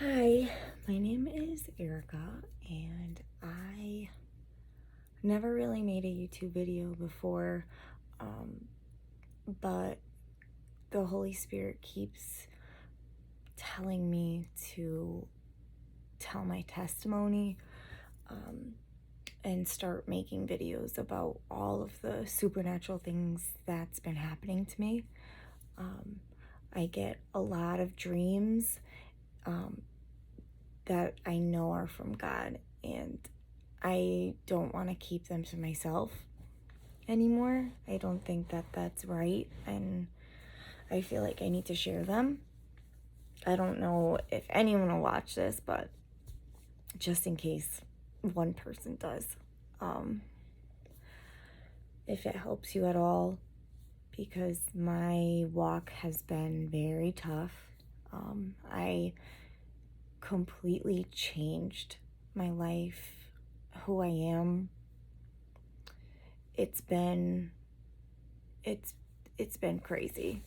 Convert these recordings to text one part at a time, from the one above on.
Hi, my name is Erica, and I never really made a YouTube video before, but the Holy Spirit keeps telling me to tell my testimony and start making videos about all of the supernatural things that's been happening to me. I get a lot of dreams that I know are from God, and I don't want to keep them to myself anymore. I don't think that that's right, and I feel like I need to share them. I don't know if anyone will watch this, but just in case one person does, if it helps you at all, because my walk has been very tough. I completely changed my life, who I am. It's been crazy.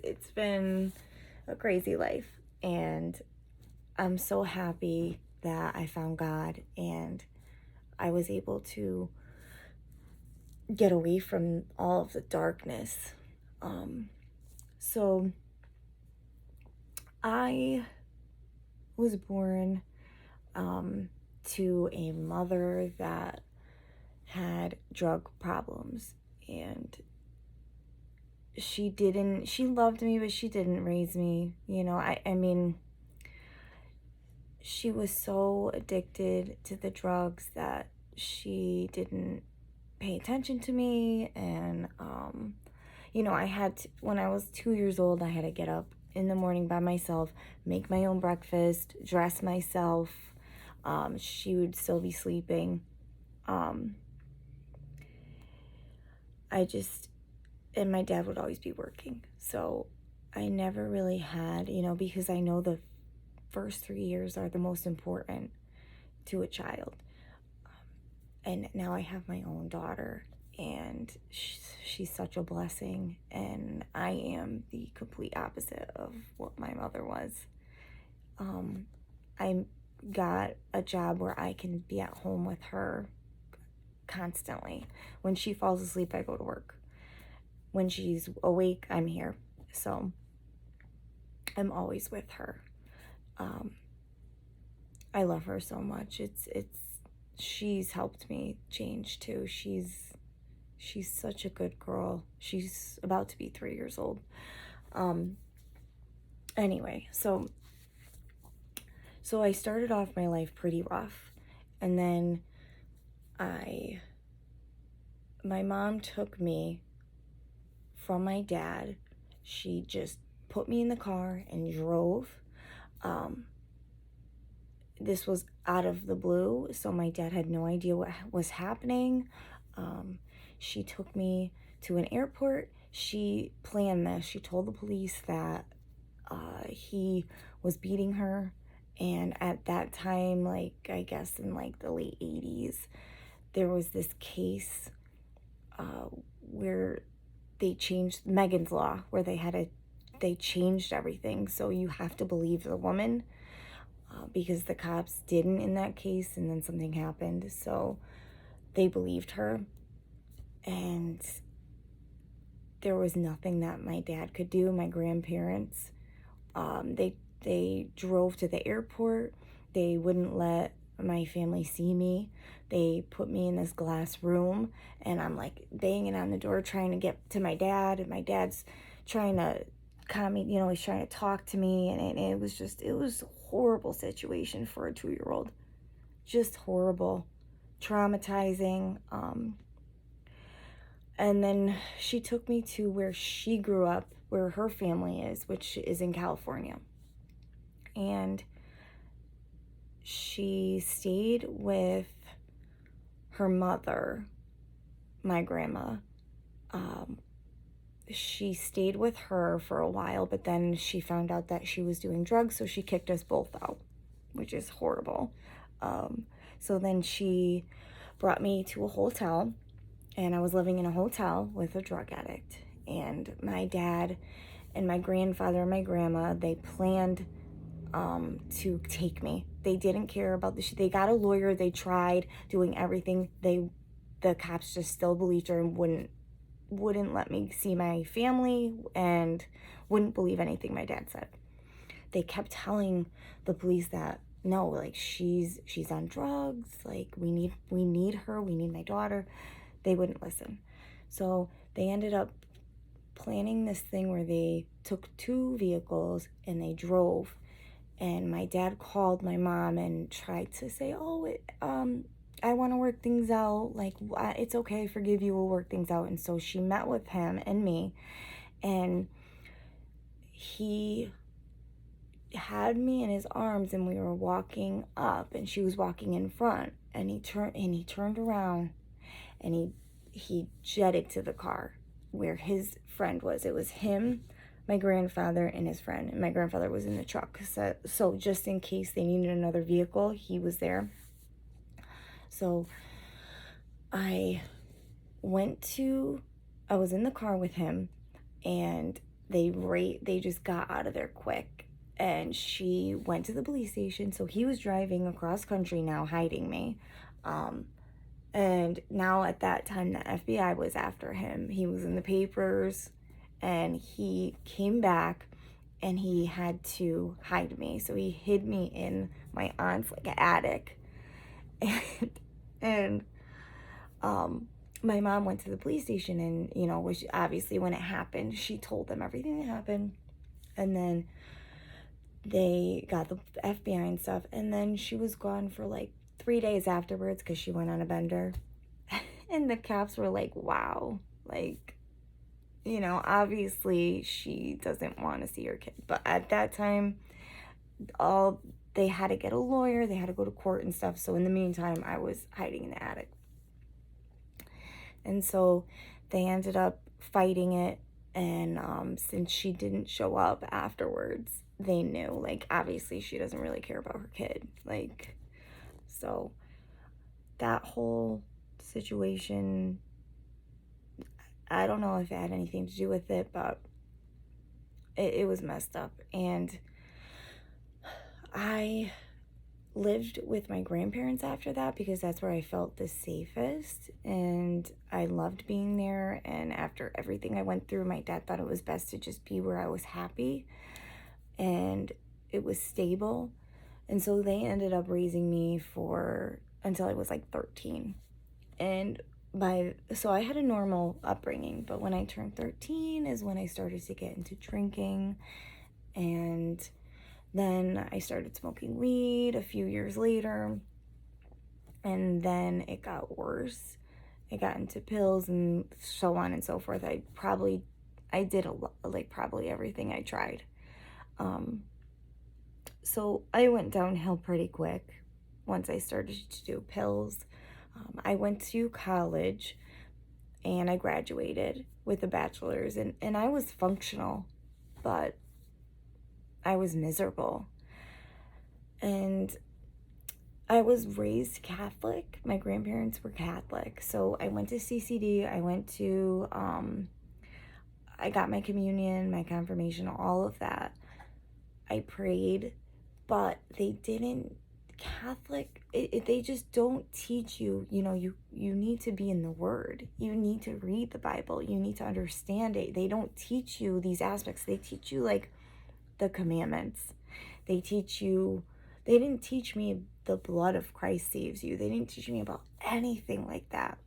It's been a crazy life, and I'm so happy that I found God and I was able to get away from all of the darkness. So I was born to a mother that had drug problems, and she loved me, but she didn't raise me. I mean, she was so addicted to the drugs that she didn't pay attention to me. And when I was 2 years old, I had to get up in the morning by myself, make my own breakfast, dress myself. She would still be sleeping. And my dad would always be working. So I never really had, because I know the first 3 years are the most important to a child. And now I have my own daughter, and she's such a blessing, and I am the complete opposite of what my mother was. I got a job where I can be at home with her constantly. When she falls asleep, I go to work. When she's awake, I'm here. So I'm always with her. I love her so much. She's helped me change too. She's such a good girl. She's about to be 3 years old. Anyway, so I started off my life pretty rough, and then my mom took me from my dad. She just put me in the car and drove. This was out of the blue, so my dad had no idea what was happening. She took me to an airport. She planned this. She told the police that he was beating her, and at that time, I guess in the late 80s, there was this case where they changed Megan's Law, where they changed everything, so you have to believe the woman, because the cops didn't in that case, and then something happened, so they believed her, and there was nothing that my dad could do. My grandparents, they drove to the airport. They wouldn't let my family see me. They put me in this glass room, and I'm banging on the door trying to get to my dad, and my dad's trying to calm me, he's trying to talk to me, and it was a horrible situation for a 2-year-old. Just horrible, traumatizing. And then she took me to where she grew up, where her family is, which is in California. And she stayed with her mother, my grandma. She stayed with her for a while, but then she found out that she was doing drugs, so she kicked us both out, which is horrible. So then she brought me to a hotel, and I was living in a hotel with a drug addict. And my dad and my grandfather and my grandma, they planned to take me. They didn't care about they got a lawyer. They tried doing everything. The cops just still believed her and wouldn't let me see my family and wouldn't believe anything my dad said. They kept telling the police that no, like she's on drugs, like we need her, we need my daughter. They wouldn't listen. So they ended up planning this thing where they took 2 vehicles and they drove, and my dad called my mom and tried to say, I want to work things out, like it's okay, I forgive you, we'll work things out. And so she met with him and me, and he had me in his arms, and we were walking up, and she was walking in front, and he turned around, and he jetted to the car where his friend was. It was him, my grandfather, and his friend, and my grandfather was in the truck. So just in case they needed another vehicle, he was there. So I was in the car with him, and they just got out of there quick, and she went to the police station. So he was driving across country now, hiding me. And now at that time, the FBI was after him. He was in the papers, and he came back, and he had to hide me. So he hid me in my aunt's attic. And my mom went to the police station, and, which obviously when it happened, she told them everything that happened. And then they got the FBI and stuff. And then she was gone for 3 days afterwards because she went on a bender. And the cops were like, wow, obviously she doesn't want to see her kid. But at that time, they had to get a lawyer, they had to go to court and stuff. So in the meantime, I was hiding in the attic. And so they ended up fighting it. And since she didn't show up afterwards, they knew, obviously she doesn't really care about her kid. So that whole situation, I don't know if it had anything to do with it, but it was messed up. And I lived with my grandparents after that because that's where I felt the safest, and I loved being there. And after everything I went through, my dad thought it was best to just be where I was happy and it was stable. And so they ended up raising me until I was 13. And so I had a normal upbringing, but when I turned 13 is when I started to get into drinking, and then I started smoking weed a few years later, and then it got worse. I got into pills and so on and so forth. I did a lot, probably everything I tried. So I went downhill pretty quick once I started to do pills. I went to college and I graduated with a bachelor's, and I was functional, but I was miserable. And I was raised Catholic. My grandparents were Catholic. So I went to CCD. I got my communion, my confirmation, all of that. I prayed, but they just don't teach you, you need to be in the Word. You need to read the Bible. You need to understand it. They don't teach you these aspects. They teach you the commandments. They didn't teach me the blood of Christ saves you. They didn't teach me about anything like that.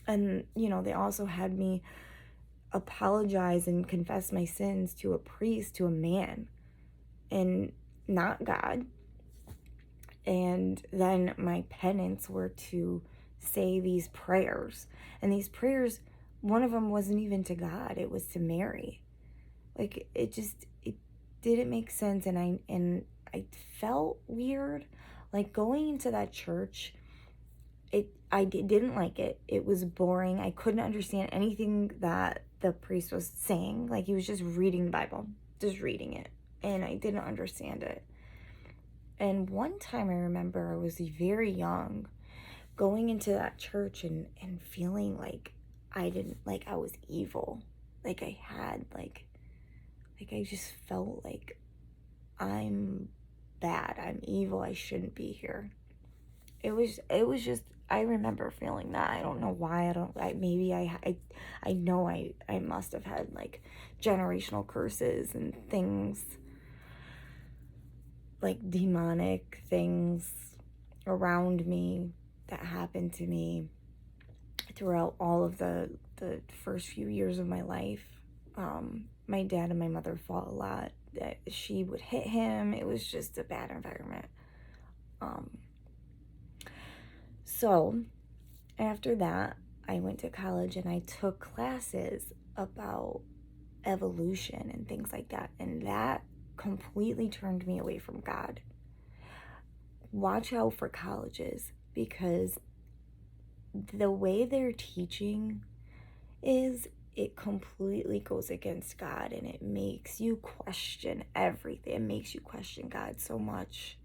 And, they also had me apologize and confess my sins to a priest, to a man, and not God. And then my penance were to say these prayers. And these prayers, one of them wasn't even to God. It was to Mary. It didn't make sense. And I felt weird. Going into that church, I didn't like it. It was boring. I couldn't understand anything that the priest was saying. He was just reading the Bible, just reading it. And I didn't understand it. And one time I remember I was very young, going into that church and feeling I was evil. I just felt I'm bad, I'm evil, I shouldn't be here. It was just, I remember feeling that. I don't know why. I know I must have had like generational curses and things, like demonic things around me that happened to me throughout all of the first few years of my life. My dad and my mother fought a lot. That she would hit him. It was just a bad environment. So after that, I went to college and I took classes about evolution and things like that. And that completely turned me away from God. Watch out for colleges, because the way they're teaching is, it completely goes against God, and it makes you question everything. It makes you question God so much.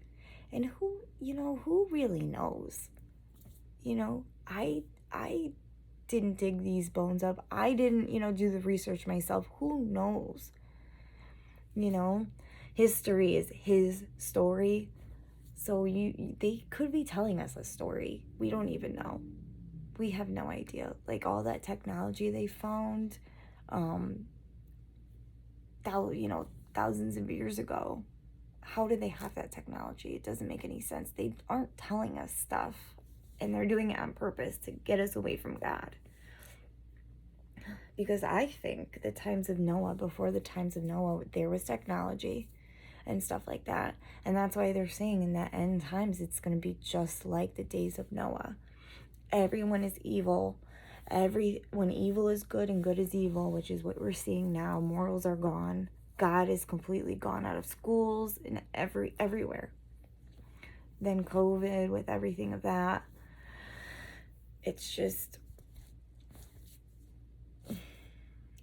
And who really knows? I didn't dig these bones up. I didn't, do the research myself. Who knows? History is his story. So they could be telling us a story. We don't even know. We have no idea. Like all that technology they found, thousands of years ago. How do they have that technology? It doesn't make any sense. They aren't telling us stuff, and they're doing it on purpose to get us away from God. Because I think the times of Noah, before the times of Noah, there was technology and stuff like that. And that's why they're saying in that end times, it's going to be just like the days of Noah. Everyone is evil. When evil is good and good is evil, which is what we're seeing now, morals are gone. God is completely gone out of schools and everywhere. Then COVID, with everything of that, it's just,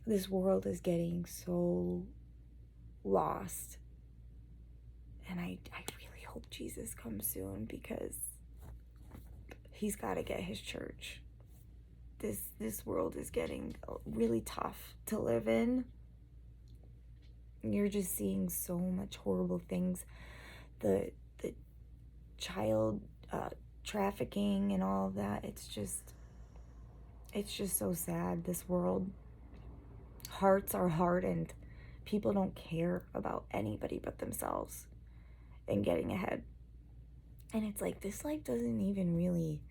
this world is getting so lost. And I really hope Jesus comes soon, because he's got to get his church. This world is getting really tough to live in. You're just seeing so much horrible things. The child trafficking and all of that. It's just so sad, this world. Hearts are hardened. People don't care about anybody but themselves and getting ahead. And it's like, this life doesn't even really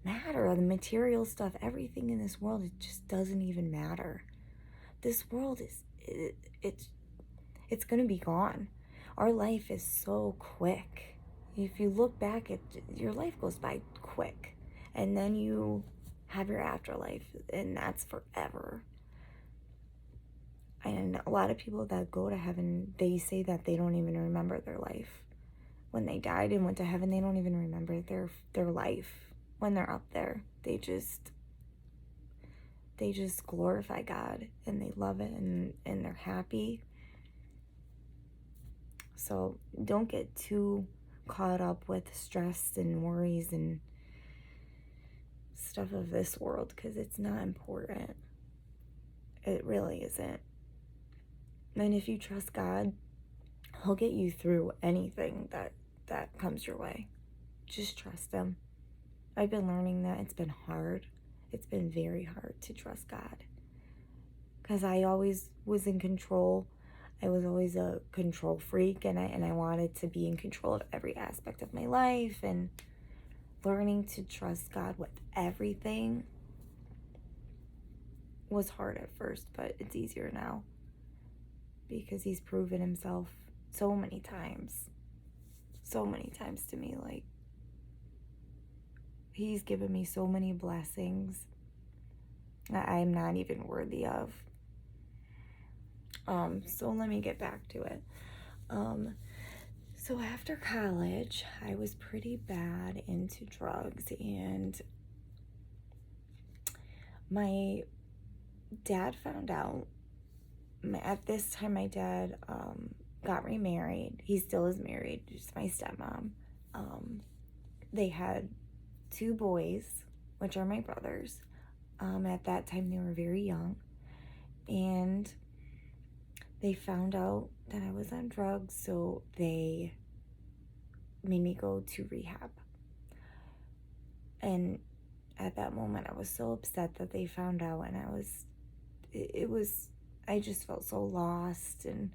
matter. The material stuff, everything in this world, it just doesn't even matter. This world it's gonna be gone. Our life is so quick. If you look back at your life, goes by quick, and then you have your afterlife, and that's forever. And a lot of people that go to heaven, they say that they don't even remember their life. When they died and went to heaven, they don't even remember their life. When they're up there, they just glorify God, and they love it, and they're happy. So don't get too caught up with stress and worries and stuff of this world, because it's not important. It really isn't. And if you trust God, he'll get you through anything that comes your way. Just trust him. I've been learning that. It's been hard. It's been very hard to trust God, because I always was in control. I was always a control freak, and I wanted to be in control of every aspect of my life. And learning to trust God with everything was hard at first, but it's easier now, because he's proven himself so many times to me. Like, he's given me so many blessings that I'm not even worthy of. So let me get back to it. So after college, I was pretty bad into drugs, and my dad found out. At this time, my dad got remarried. He still is married, just my stepmom. They had 2 boys, which are my brothers. At that time, they were very young, and they found out that I was on drugs, so they made me go to rehab. And at that moment, I was so upset that they found out, and I just felt so lost and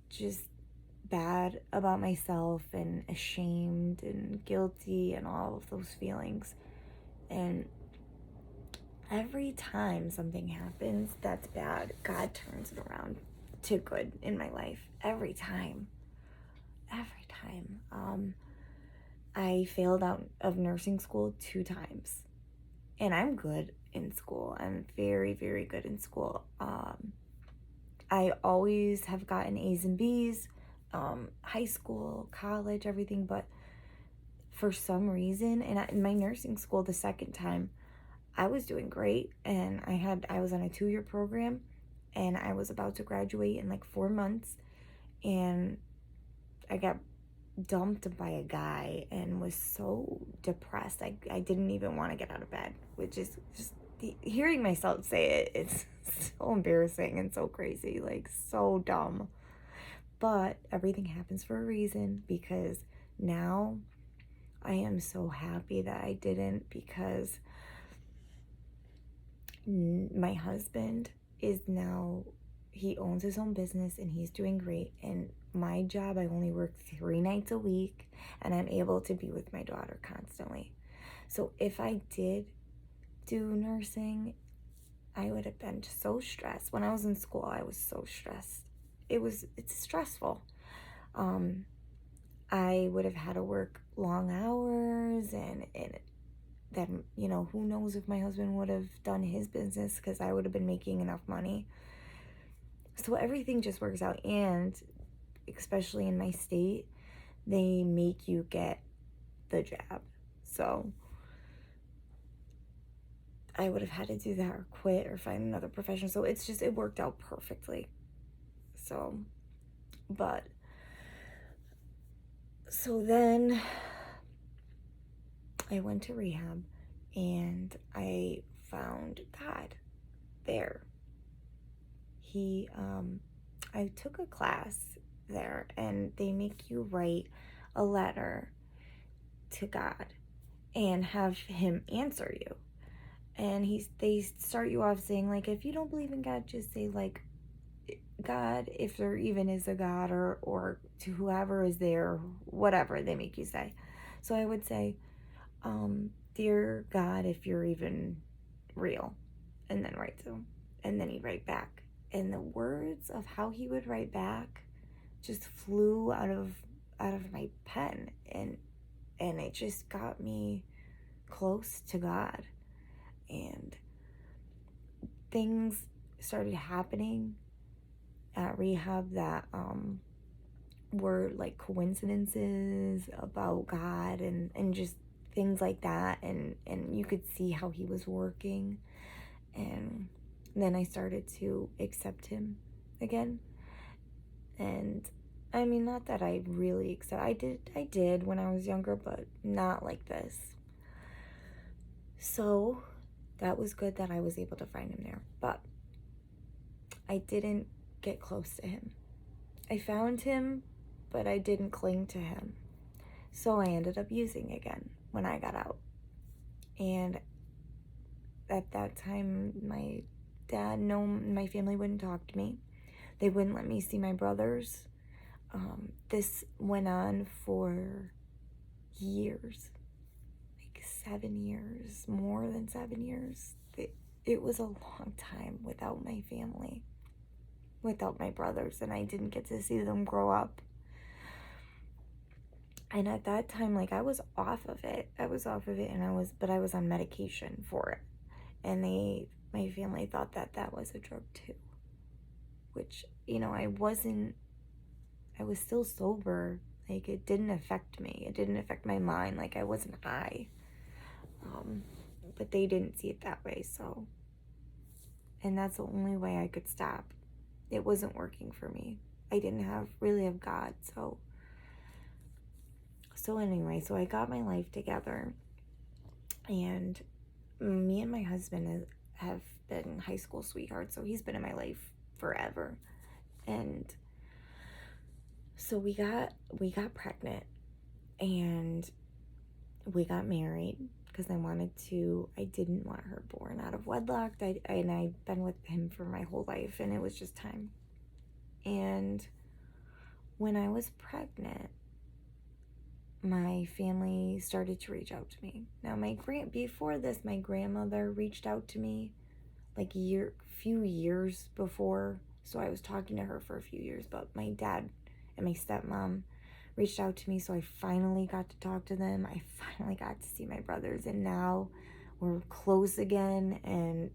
just bad about myself and ashamed and guilty and all of those feelings. And every time something happens that's bad, God turns it around to good in my life. Every time. I failed out of nursing school 2 times. And I'm good in school. I'm very, very good in school. I always have gotten A's and B's, high school, college, everything. But for some reason, in my nursing school the second time, I was doing great. And I was on a 2-year program. And I was about to graduate in like 4 months. And I got dumped by a guy and was so depressed. I didn't even want to get out of bed, which is just hearing myself say it's so embarrassing and so crazy, like so dumb. But everything happens for a reason, because now I am so happy that I didn't, because my husband is now, he owns his own business and he's doing great. And my job, I only work 3 nights a week, and I'm able to be with my daughter constantly. So if I did do nursing, I would have been so stressed. When I was in school, I was so stressed. It's stressful. I would have had to work long hours, and then, who knows if my husband would have done his business, because I would have been making enough money. So everything just works out. And especially in my state, they make you get the jab. So I would have had to do that or quit or find another profession. So it worked out perfectly. So then I went to rehab, and I found God there. I took a class there, and they make you write a letter to God and have him answer you. And they start you off saying, like, if you don't believe in God, just say, like, God, if there even is a God, or to whoever is there, whatever they make you say. So I would say, dear God, if you're even real, and then write to him. And then he'd write back. And the words of how he would write back just flew out of my pen, and it just got me close to God. And things started happening at rehab that were like coincidences about God, and just things like that, and you could see how he was working. And then I started to accept him again. And I mean, not that I really I did when I was younger, but not like this. So that was good that I was able to find him there. But I didn't get close to him. I found him, but I didn't cling to him. So I ended up using again when I got out. And at that time, my dad, no, my family wouldn't talk to me. They wouldn't let me see my brothers. This went on for years, like 7 years, more than 7 years. It was a long time without my family, without my brothers, and I didn't get to see them grow up. And at that time, like, I was off of it, and I was on medication for it. And my family thought that was a drug too, which, I was still sober. Like, it didn't affect me. It didn't affect my mind. Like, I wasn't high. But they didn't see it that way, so. And that's the only way I could stop. It wasn't working for me. I didn't really have God, so. So anyway, so I got my life together. And me and my husband have been high school sweethearts, so he's been in my life forever. And so we got pregnant, and we got married because I didn't want her born out of wedlock. And I'd been with him for my whole life, and it was just time. And when I was pregnant, my family started to reach out to me. Now, before this, my grandmother reached out to me like few years before. So I was talking to her for a few years, but my dad and my stepmom reached out to me, so I finally got to talk to them. I finally got to see my brothers, and now we're close again, and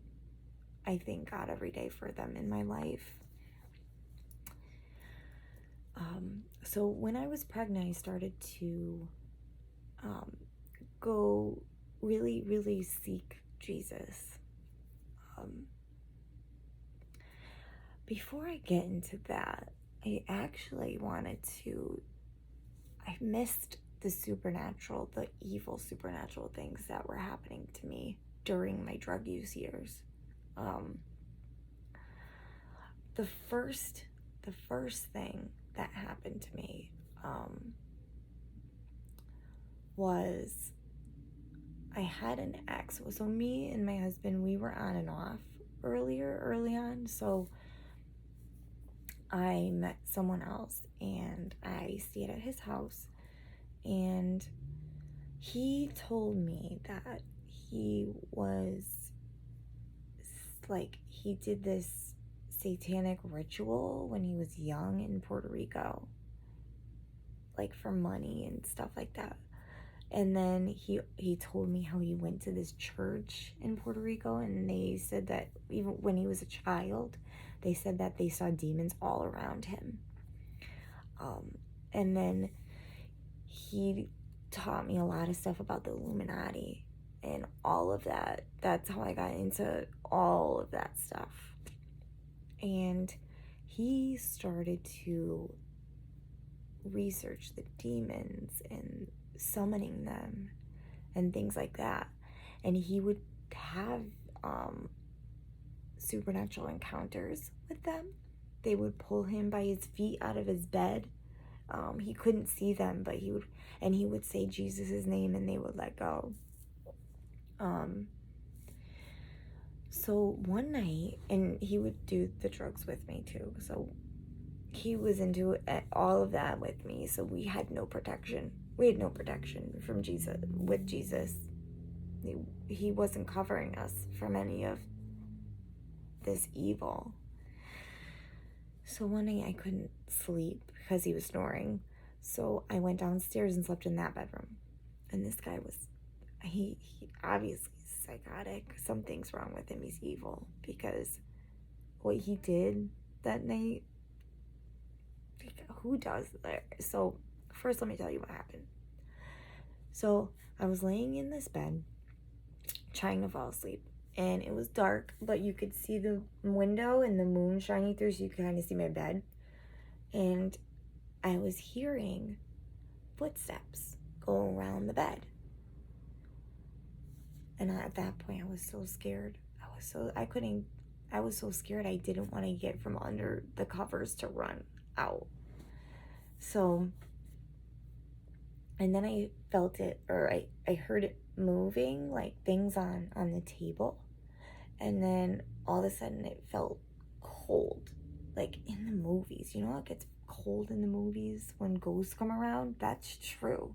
I thank God every day for them in my life. So when I was pregnant, I started to go really, really seek Jesus. Before I get into that, I actually I missed the evil supernatural things that were happening to me during my drug use years. The first thing that happened to me was I had an ex. So me and my husband, we were on and off early on. So I met someone else, and I stayed at his house, and he told me that he did this satanic ritual when he was young in Puerto Rico, like for money and stuff like that. And then he told me how he went to this church in Puerto Rico, and they said that even when he was a child, they said that they saw demons all around him. And then he taught me a lot of stuff about the Illuminati and all of that. That's how I got into all of that stuff. And he started to research the demons and summoning them and things like that. And he would have supernatural encounters with them. They would pull him by his feet out of his bed. He couldn't see them, but he would say Jesus' name, and they would let go. So one night, and he would do the drugs with me too. So he was into all of that with me. So we had no protection. We had no protection from Jesus. With Jesus, he wasn't covering us from any of this evil. So one night I couldn't sleep because he was snoring. So I went downstairs and slept in that bedroom. And this guy he obviously is psychotic. Something's wrong with him. He's evil, because what he did that night, who does that? So first, let me tell you what happened. So I was laying in this bed trying to fall asleep, and it was dark, but you could see the window and the moon shining through, so you could kind of see my bed. And I was hearing footsteps go around the bed. And at that point, I was so scared. I was so scared I didn't want to get from under the covers to run out. So, and then I felt it, or I heard it moving, like things on the table. And then all of a sudden it felt cold, like in the movies. You know, it gets cold in the movies when ghosts come around? That's true.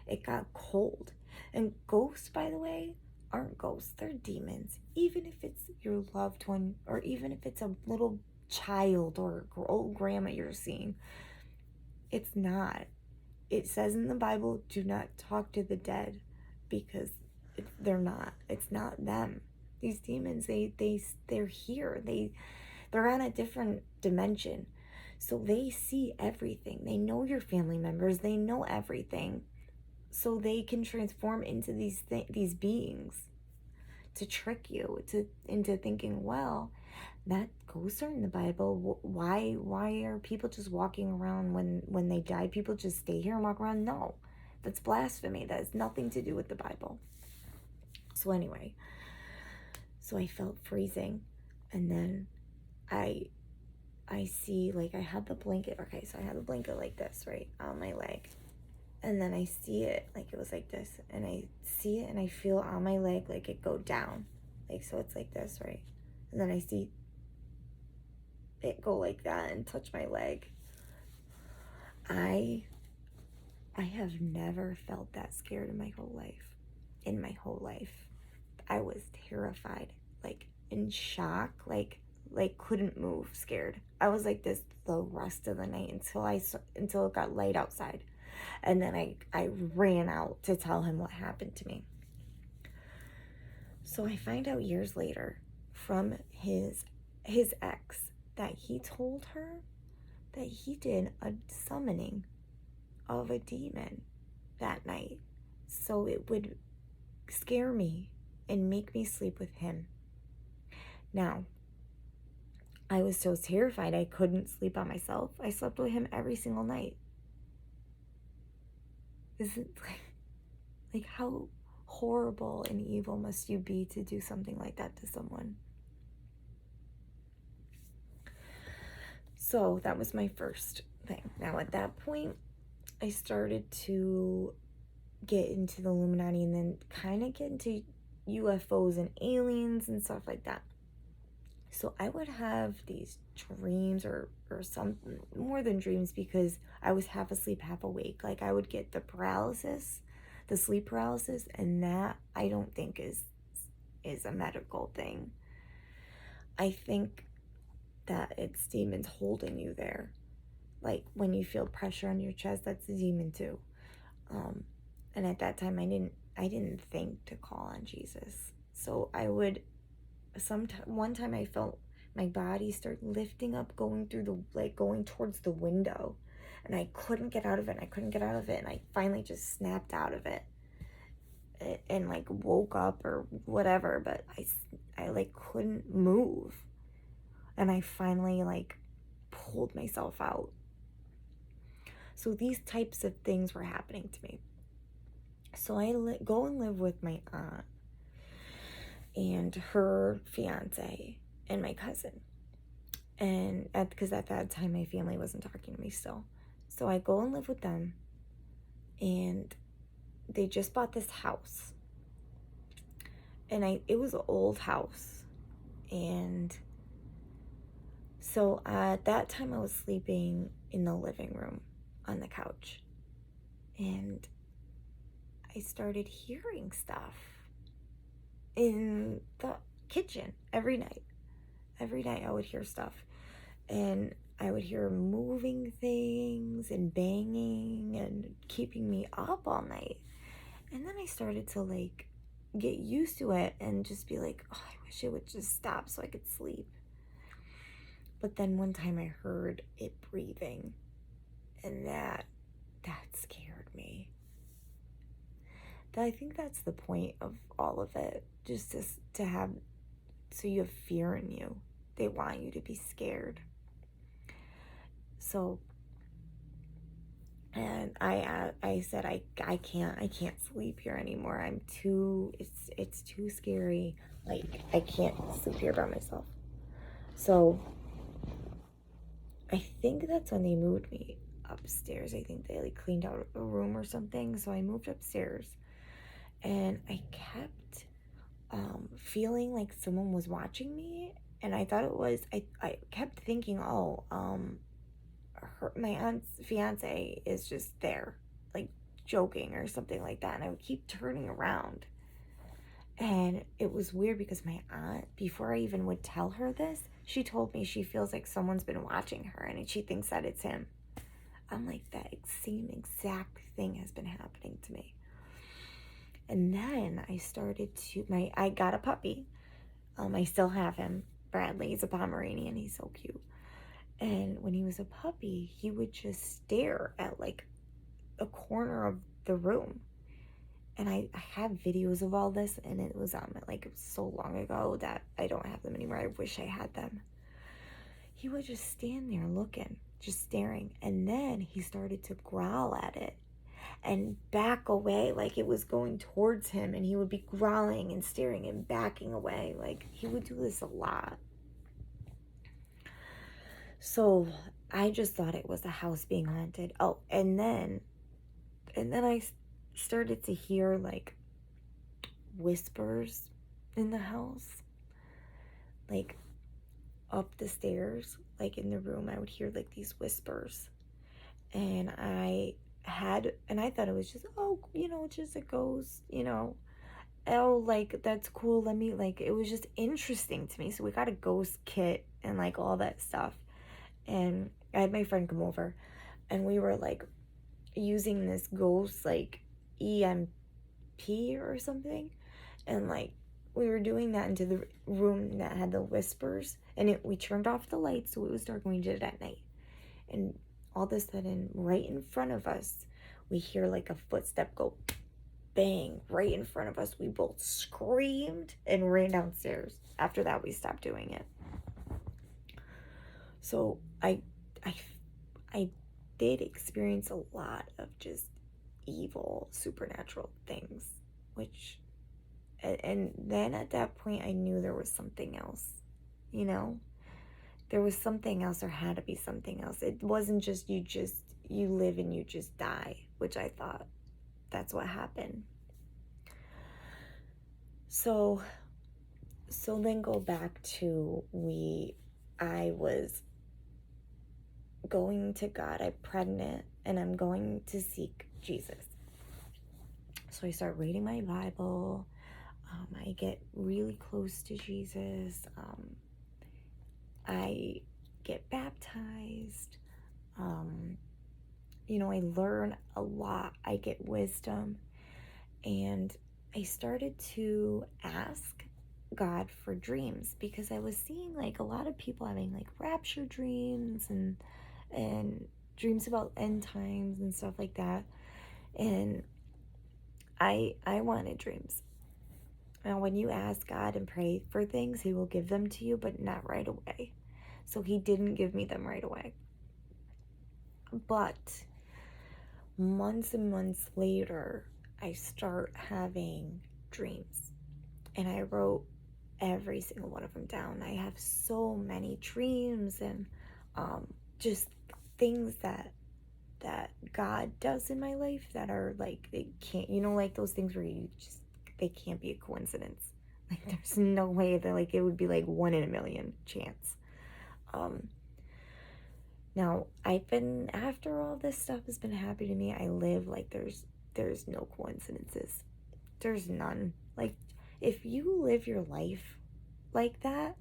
It got cold. And ghosts, by the way, aren't ghosts. They're demons. Even if it's your loved one, or even if it's a little child or old grandma you're seeing, it's not. It says in the Bible, do not talk to the dead, because they're not. It's not them. These demons, they're here. They're on a different dimension. So they see everything. They know your family members. They know everything. So they can transform into these beings to trick you into thinking, well, that ghosts are in the Bible. Why are people just walking around when they die? People just stay here and walk around? No, that's blasphemy. That has nothing to do with the Bible. So anyway, so I felt freezing, and then I I see, like, I had the blanket, okay, so I had the blanket like this, right, on my leg. And then I see it, like, it was like this. And I see it and I feel on my leg, like, it go down. Like, so it's like this, right? And then I see it go like that and touch my leg. I have never felt that scared in my whole life. In my whole life. I was terrified, like, in shock, like couldn't move, scared. I was like this the rest of the night until it got light outside. And then I ran out to tell him what happened to me. So I find out years later from his ex that he told her that he did a summoning of a demon that night. So it would scare me and make me sleep with him. Now, I was so terrified I couldn't sleep by myself. I slept with him every single night. Isn't like how horrible and evil must you be to do something like that to someone? So that was my first thing. Now at that point, I started to get into the Illuminati and then kind of get into UFOs and aliens and stuff like that. So I would have these dreams or some more than dreams, because I was half asleep, half awake. Like, I would get the paralysis, the sleep paralysis, and that I don't think is a medical thing. I think that it's demons holding you there. Like, when you feel pressure on your chest, that's a demon too. And at that time, I didn't think to call on Jesus. So I would one time I felt my body start lifting up, going towards the window, and I couldn't get out of it. And I finally just snapped out of it and like woke up or whatever, but I like couldn't move. And I finally like pulled myself out. So these types of things were happening to me. So I go and live with my aunt and her fiance and my cousin. And because at that time my family wasn't talking to me still. So I go and live with them, and they just bought this house. And it was an old house. And so at that time I was sleeping in the living room on the couch. And I started hearing stuff in the kitchen every night. Every night I would hear stuff. And I would hear moving things and banging and keeping me up all night. And then I started to like get used to it and just be like, oh, I wish it would just stop so I could sleep. But then one time I heard it breathing, and that scared me. I think that's the point of all of it, just to have, so you have fear in you. They want you to be scared. So, and I said I can't sleep here anymore. It's too scary. Like, I can't sleep here by myself. So I think that's when they moved me upstairs. I think they like cleaned out a room or something. So I moved upstairs, and I kept feeling like someone was watching me, and I thought it was, I kept thinking, oh, my aunt's fiance is just there, like joking or something like that. And I would keep turning around. And it was weird because my aunt, before I even would tell her this, she told me she feels like someone's been watching her and she thinks that it's him. I'm like, that same exact thing has been happening to me. And then I started I got a puppy. I still have him, Bradley. He's a Pomeranian. He's so cute. And when he was a puppy, he would just stare at like a corner of the room. And I have videos of all this, and it was like, it was so long ago that I don't have them anymore. I wish I had them. He would just stand there looking, just staring. And then he started to growl at it and back away, like it was going towards him, and he would be growling and staring and backing away. Like, he would do this a lot. So I just thought it was a house being haunted. Oh, and then I started to hear like whispers in the house, like up the stairs, like in the room. I would hear like these whispers, and I thought it was just, oh, just a ghost, oh, like, that's cool, let me, like, it was just interesting to me. So we got a ghost kit and like all that stuff, and I had my friend come over, and we were like using this ghost like EMP or something, and like we were doing that into the room that had the whispers, and we turned off the lights so it was dark, and we did it at night. And all of a sudden, right in front of us, we hear like a footstep go bang right in front of us. We both screamed and ran downstairs. After that, we stopped doing it. So I did experience a lot of just evil supernatural things, which, and then at that point I knew there was something else, you know there was something else. There had to be something else. It wasn't just you live and you just die, which I thought that's what happened. So then go back to I was going to God. I'm pregnant and I'm going to seek Jesus. So I start reading my Bible. I get really close to Jesus. I get baptized. I learn a lot. I get wisdom. And I started to ask God for dreams, because I was seeing like a lot of people having like rapture dreams and dreams about end times and stuff like that. And I wanted dreams. Now, when you ask God and pray for things, He will give them to you, but not right away. So He didn't give me them right away. But months and months later, I start having dreams. And I wrote every single one of them down. I have so many dreams and just things that God does in my life that are like, they can't, like those things where they can't be a coincidence. Like, there's no way that, like, it would be like 1 in a million chance. Now, after all this stuff has been happening to me, I live like there's no coincidences. There's none. Like, if you live your life like that,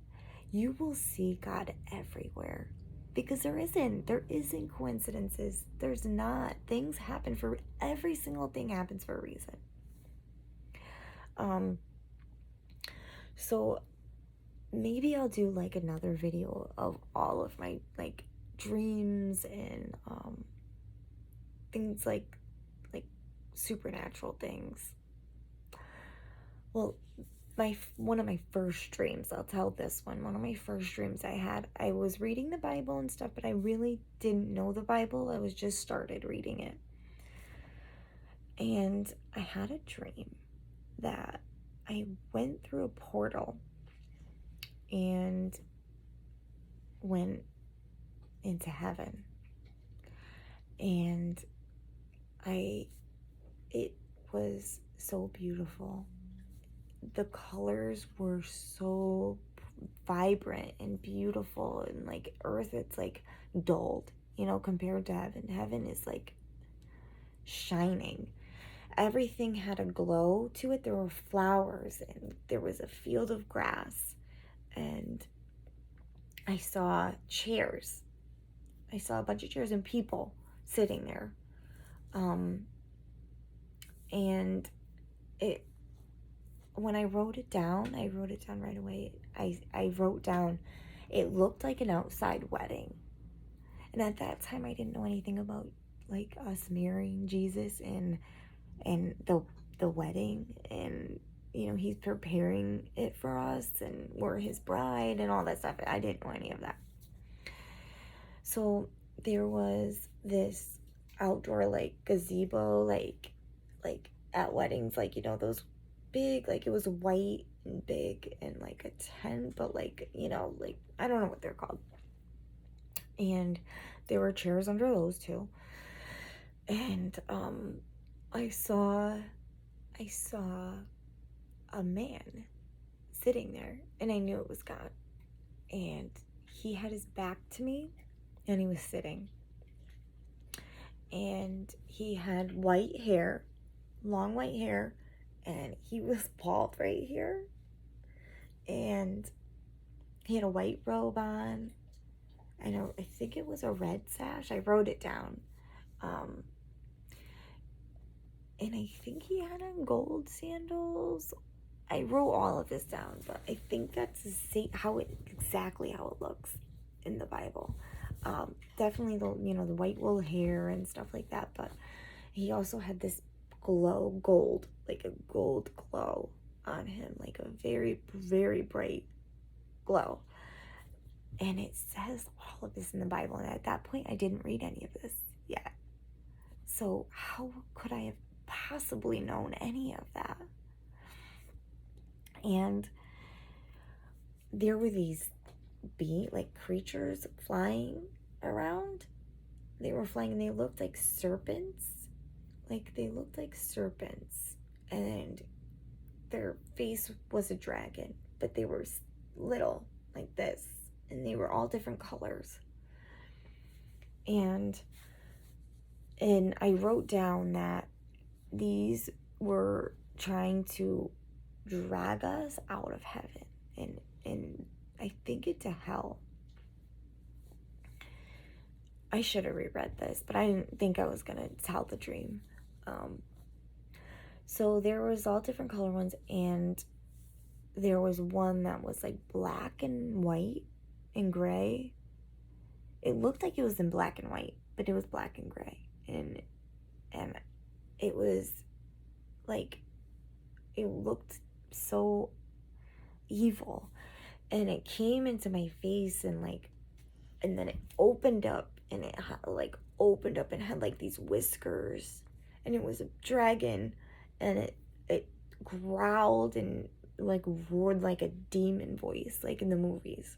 you will see God everywhere. Because there isn't coincidences. There's not. Things happen every single thing happens for a reason. So maybe I'll do like another video of all of my like dreams and things like supernatural things. Well, one of my first dreams, I'll tell this one. One of my first dreams I had, I was reading the Bible and stuff, but I really didn't know the Bible. I was just started reading it. And I had a dream that I went through a portal and went into heaven. And it was so beautiful. The colors were so vibrant and beautiful, and like earth, it's like dulled, compared to heaven. Heaven is like shining. Everything had a glow to it. There were flowers and there was a field of grass, and I saw chairs. I saw a bunch of chairs and people sitting there. And when I wrote it down right away. I wrote down, it looked like an outside wedding. And at that time, I didn't know anything about like us marrying Jesus and the wedding, and He's preparing it for us and we're His bride and all that stuff. I didn't know any of that. So there was this outdoor like gazebo, like at weddings, like those big, like it was white and big and like a tent, but like like I don't know what they're called. And there were chairs under those too. And I saw a man sitting there, and I knew it was God. And he had his back to me, and he was sitting. And he had white hair, long white hair, and he was bald right here. And he had a white robe on. I think it was a red sash. I wrote it down. And I think he had on gold sandals. I wrote all of this down, but I think that's exactly how it looks in the Bible. Definitely the white wool hair and stuff like that, but he also had this gold, like a gold glow on him, like a very, very bright glow. And it says all of this in the Bible, and at that point I didn't read any of this yet. So how could I have possibly known any of that? And there were these creatures flying around. They were flying, and they looked like serpents. And their face was a dragon, but they were little, like this, and they were all different colors. And I wrote down that these were trying to drag us out of heaven and I think into hell. I should have reread this, but I didn't think I was gonna tell the dream. So there was all different color ones, and there was one that was like black and white and gray. It looked like it was in black and white, but it was black and gray, and it was like, it looked so evil, and it came into my face, and then it opened up, and it had like these whiskers, and it was a dragon, and it growled and like roared like a demon voice, like in the movies.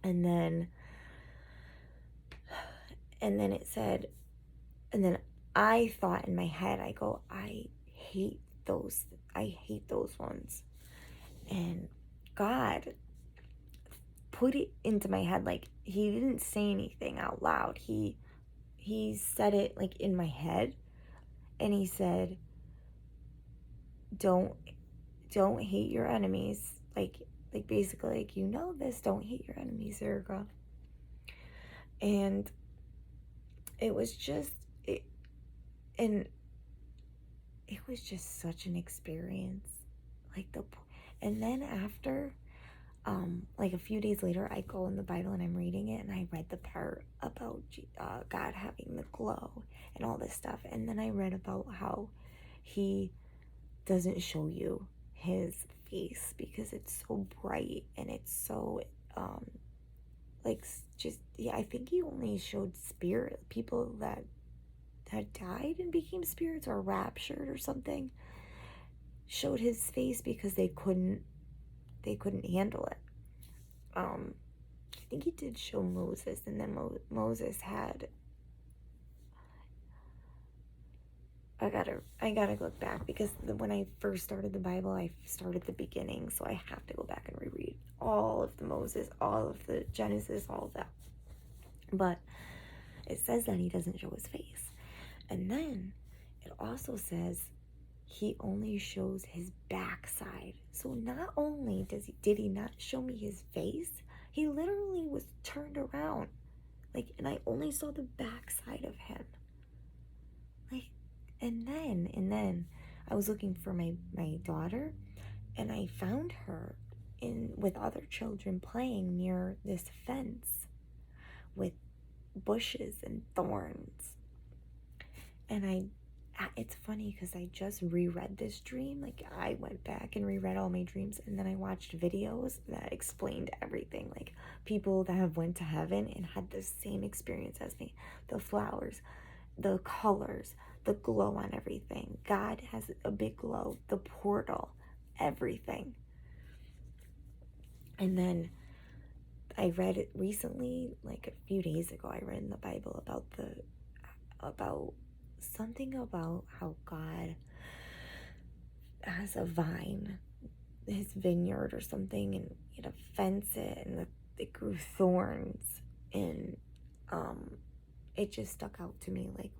And then it said, and then I thought in my head, I go, I hate those ones. And God put it into my head, like, he didn't say anything out loud. He said it like in my head, and he said, don't hate your enemies. Like basically, like, this, don't hate your enemies, Erica. And it was just such an experience. And then after, like a few days later, I go in the Bible and I'm reading it, and I read the part about God having the glow and all this stuff. And then I read about how he doesn't show you his face because it's so bright, and it's so I think he only showed people that had died and became spirits, or raptured or something, showed his face because they couldn't handle it. I think he did show Moses, and then Moses had, I gotta look back, because when I first started the Bible, I started the beginning, so I have to go back and reread all of the Moses, all of the Genesis, all of that. But it says that he doesn't show his face. And then it also says he only shows his backside. So not only did he not show me his face, he literally was turned around, and I only saw the backside of him. And then I was looking for my daughter, and I found her with other children playing near this fence with bushes and thorns. And it's funny because I just reread this dream. Like, I went back and reread all my dreams, and then I watched videos that explained everything, like people that have went to heaven and had the same experience as me. The flowers, the colors, the glow on everything. God has a big glow, the portal, everything. And then I read it recently, like a few days ago. I read in the Bible about something about how God has a vine, his vineyard or something, and he had to fence it, and it grew thorns, and it just stuck out to me like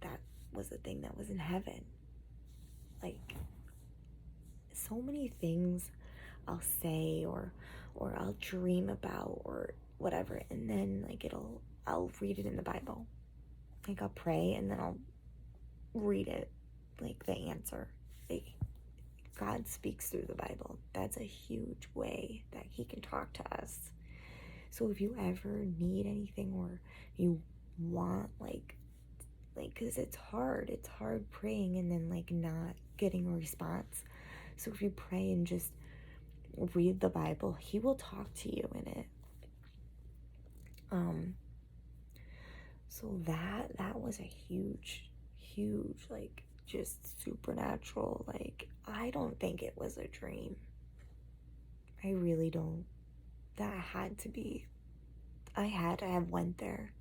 that was the thing that was in heaven. Like, so many things I'll say or I'll dream about or whatever, and then like I'll read it in the Bible. Like, I'll pray and then I'll read it, like the answer. Like, God speaks through the Bible. That's a huge way that he can talk to us. So if you ever need anything, or you want like because it's hard praying and then like not getting a response. So if you pray and just read the Bible, he will talk to you in it. So that was a huge like just supernatural. Like, I don't think it was a dream. I really don't. That had to be. I had to have went there,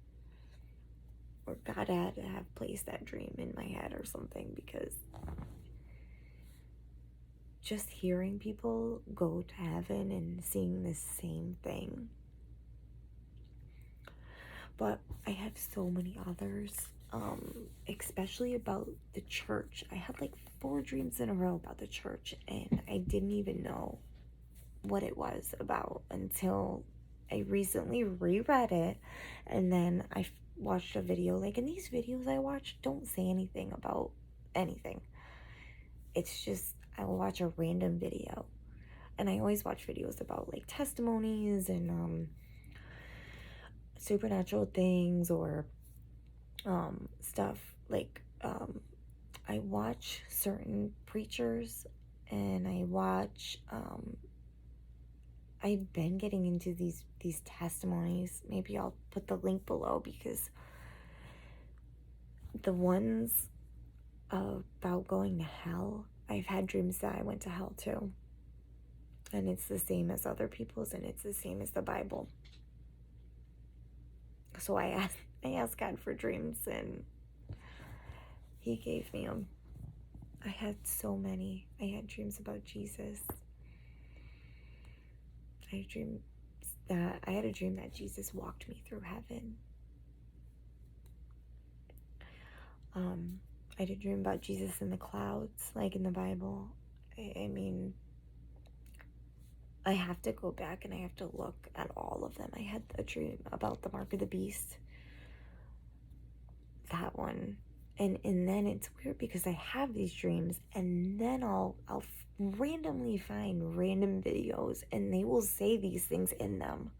or God had to have placed that dream in my head or something, because just hearing people go to heaven and seeing the same thing. But I have so many others, especially about the church. I had like 4 dreams in a row about the church, and I didn't even know what it was about until I recently reread it, and then I watched a video. Like, in these videos I watch, don't say anything about anything. It's just, I will watch a random video, and I always watch videos about like testimonies and supernatural things, or stuff like I watch certain preachers, and I watch I've been getting into these testimonies. Maybe I'll put the link below, because the ones about going to hell, I've had dreams that I went to hell too, and it's the same as other people's, and it's the same as the Bible. So I asked God for dreams, and he gave me them. I had so many. I had dreams about Jesus. I had a dream that Jesus walked me through heaven. I had a dream about Jesus in the clouds, like in the Bible. I mean, I have to go back and I have to look at all of them. I had a dream about the mark of the beast. That one. And then it's weird, because I have these dreams, and then I'll randomly find random videos, and they will say these things in them.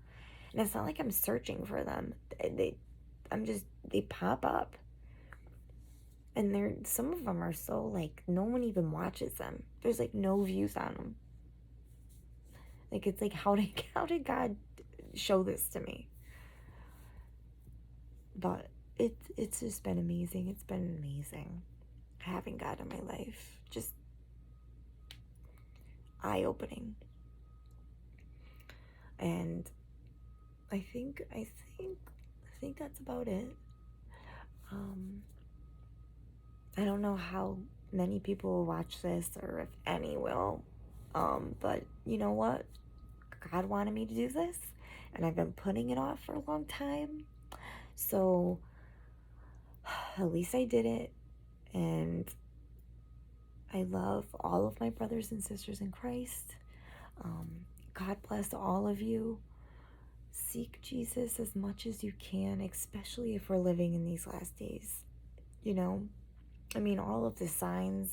And it's not like I'm searching for them. They pop up. And some of them are so, like, no one even watches them. There's like no views on them. Like, it's like, how did God show this to me? But it's just been amazing. It's been amazing having God in my life. Just eye-opening. And I think that's about it. I don't know how many people will watch this, or if any will. But you know what? God wanted me to do this, and I've been putting it off for a long time. So at least I did it, and I love all of my brothers and sisters in Christ. God bless all of you. Seek Jesus as much as you can, especially if we're living in these last days. You know, I mean, all of the signs,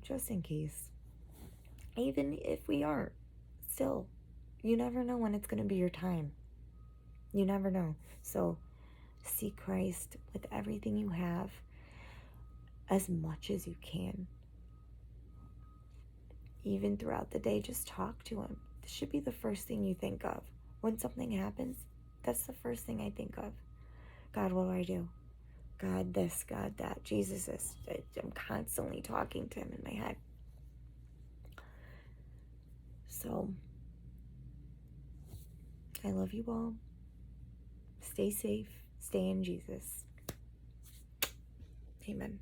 just in case. Even if we aren't, still, you never know when it's going to be your time. You never know. So seek Christ with everything you have, as much as you can. Even throughout the day, just talk to him. This should be the first thing you think of. When something happens, that's the first thing I think of. God, what do I do? God this, God that, Jesus this. I'm constantly talking to him in my head. So I love you all. Stay safe. Stay in Jesus. Amen.